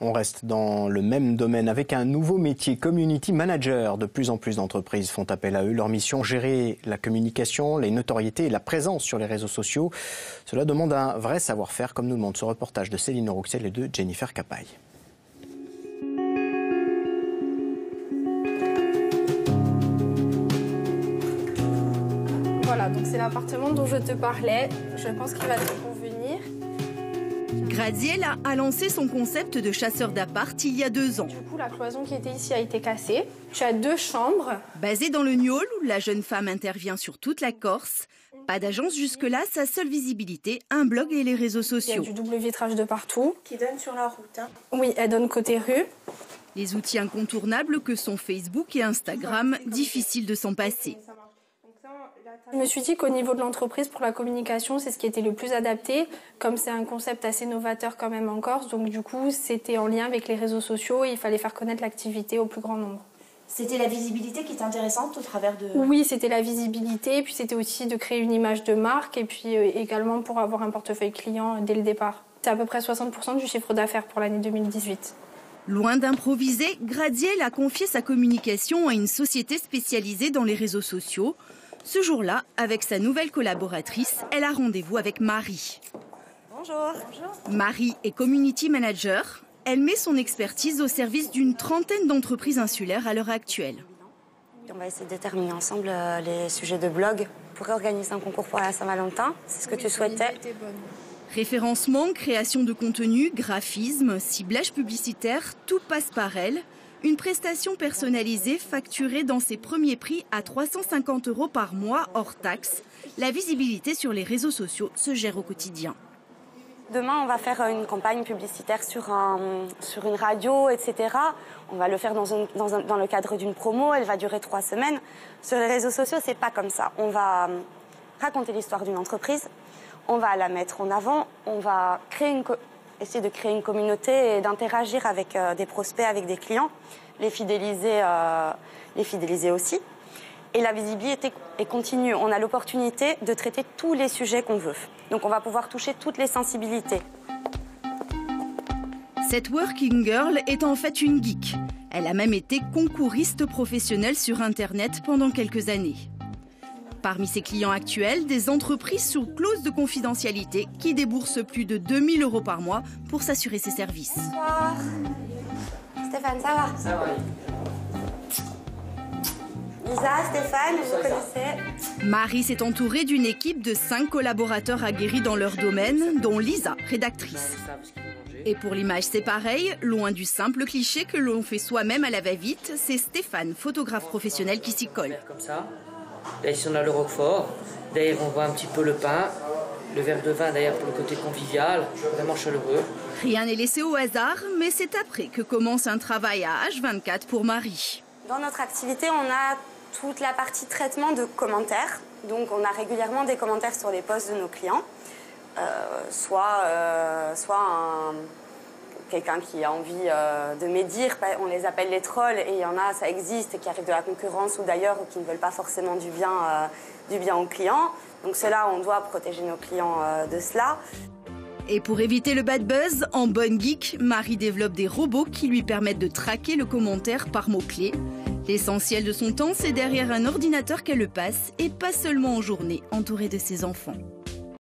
On reste dans le même domaine avec un nouveau métier, community manager. De plus en plus d'entreprises font appel à eux. Leur mission, gérer la communication, les notoriétés et la présence sur les réseaux sociaux. Cela demande un vrai savoir-faire, comme nous le montre ce reportage de Céline Rouxel et de Jennifer Capaille. Voilà, donc c'est l'appartement dont je te parlais. Je pense qu'il va te convenir. Graziella a lancé son concept de chasseur d'appart il y a 2 ans. Du coup, la cloison qui était ici a été cassée. Tu as 2 chambres. Basée dans le Niol, où la jeune femme intervient sur toute la Corse. Pas d'agence jusque-là, sa seule visibilité, un blog et les réseaux sociaux. Il y a du double vitrage de partout. Qui donne sur la route. Oui, elle donne côté rue. Les outils incontournables que sont Facebook et Instagram, difficile de s'en passer. Je me suis dit qu'au niveau de l'entreprise, pour la communication, c'est ce qui était le plus adapté. Comme c'est un concept assez novateur quand même en Corse, donc du coup, c'était en lien avec les réseaux sociaux et il fallait faire connaître l'activité au plus grand nombre. C'était la visibilité qui était intéressante au travers de... Oui, c'était la visibilité, puis c'était aussi de créer une image de marque et puis également pour avoir un portefeuille client dès le départ. C'est à peu près 60% du chiffre d'affaires pour l'année 2018. Loin d'improviser, Graziella a confié sa communication à une société spécialisée dans les réseaux sociaux. Ce jour-là, avec sa nouvelle collaboratrice, elle a rendez-vous avec Marie. Bonjour. Marie est community manager. Elle met son expertise au service d'une trentaine d'entreprises insulaires à l'heure actuelle. On va essayer de déterminer ensemble les sujets de blog. On pourrait organiser un concours pour la Saint-Valentin. C'est ce que tu souhaitais. Référencement, création de contenu, graphisme, ciblage publicitaire, tout passe par elle. Une prestation personnalisée facturée dans ses premiers prix à 350 € par mois hors taxe. La visibilité sur les réseaux sociaux se gère au quotidien. Demain, on va faire une campagne publicitaire sur une radio, etc. On va le faire dans le cadre d'une promo. Elle va durer 3 semaines. Sur les réseaux sociaux, c'est pas comme ça. On va raconter l'histoire d'une entreprise. On va la mettre en avant. On va essayer de créer une communauté et d'interagir avec des prospects, avec des clients, les fidéliser aussi. Et la visibilité est continue. On a l'opportunité de traiter tous les sujets qu'on veut. Donc on va pouvoir toucher toutes les sensibilités. Cette working girl est en fait une geek. Elle a même été concouriste professionnelle sur Internet pendant quelques années. Parmi ses clients actuels, des entreprises sous clause de confidentialité qui déboursent plus de 2 000 € par mois pour s'assurer ses services. Bonsoir. Stéphane, ça va? Ça va. Lisa, Stéphane, vous connaissez? Marie s'est entourée d'une équipe de 5 collaborateurs aguerris dans leur domaine, dont Lisa, rédactrice. Et pour l'image, c'est pareil, loin du simple cliché que l'on fait soi-même à la va-vite, c'est Stéphane, photographe professionnel, qui s'y colle. Comme ça. Là, ici, on a le roquefort. D'ailleurs, on voit un petit peu le pain. Le verre de vin, d'ailleurs, pour le côté convivial, vraiment chaleureux. Rien n'est laissé au hasard, mais c'est après que commence un travail à H24 pour Marie. Dans notre activité, on a toute la partie traitement de commentaires. Donc, on a régulièrement des commentaires sur les posts de nos clients. Quelqu'un qui a envie de médire, on les appelle les trolls, et il y en a, ça existe, qui arrivent de la concurrence ou d'ailleurs, ou qui ne veulent pas forcément du bien aux clients. Donc cela, on doit protéger nos clients de cela. Et pour éviter le bad buzz, en bonne geek, Marie développe des robots qui lui permettent de traquer le commentaire par mots-clés. L'essentiel de son temps, c'est derrière un ordinateur qu'elle le passe, et pas seulement en journée, entourée de ses enfants.